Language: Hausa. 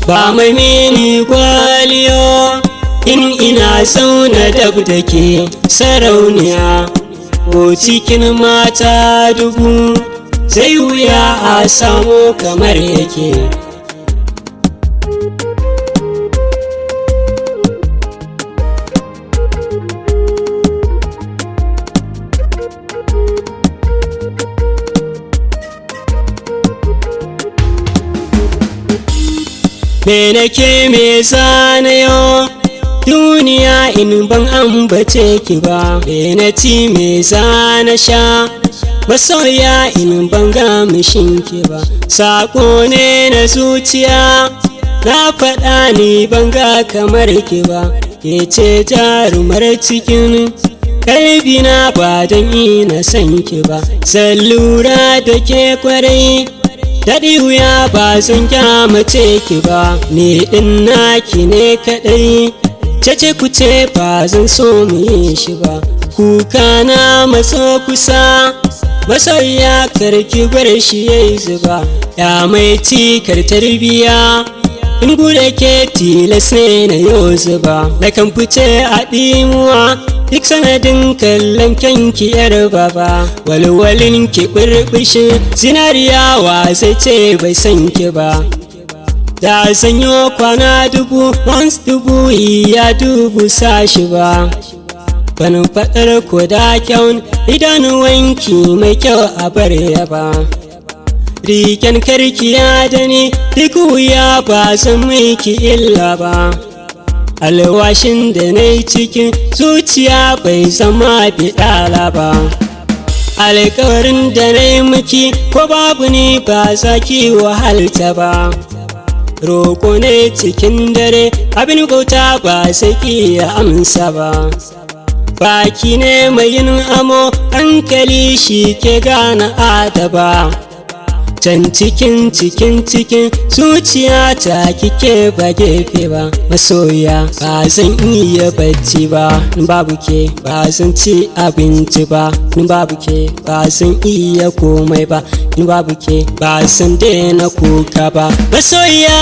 Ba mai mini gwaliyo in ina zauna dab da ke sarauniya, ko cikin mata dubu zai wuya a samu kamar yake. Me nake me zanayo duniya in ban ambace ki ba, me na ci me zana sha masoya in ban ga mishin ki ba. Sako ne na zuciya na faɗa ni ban ga kamar ki ba, ke ce jarumar cikin kalbina ba don ina san ki ba. Zan lura da ke kwarai daɗi wuya ba zan kyamace ki ba, ni ɗin naki ne kaɗai cece kuce ba zan so mu yi shi ba. Kuka na matso kusa masoya karki bar shi yayi zuba, ya mai cikar tarbiya in guda ke tilas ne na yau zuba. Na kan fice a ɗimuwa duk sanadin kallon kyanki yar baba, walwalin ki ɓirɓishin zinariya wa zai ce bai san ki ba. Da zanyo kwana dubu once dubu ya dubu sashi ba, ban faɗar ko da kyau idanuwanki mai kyau a bar ba. Riken karkiya da ni duk wuya ba zan miki illa ba, alwashin da na yi cikin zuciya bai zama biɗala ba. Alkawarin da na yi miki ko babu ni ba za ki wahalta ba, roƙo ne cikin dare abin bauta ba sai ki ya amsa ba. Baki ne mai yin amo hankali shi ke gane adaba, can cikin zuciya ta kike ba gefe ba. Masoya ba zan iya bacci ba babu ke, ba zan ci abinci ba babu ke, ba zan iya komai ba babu ke, ba zan daina kuka ba. Masoya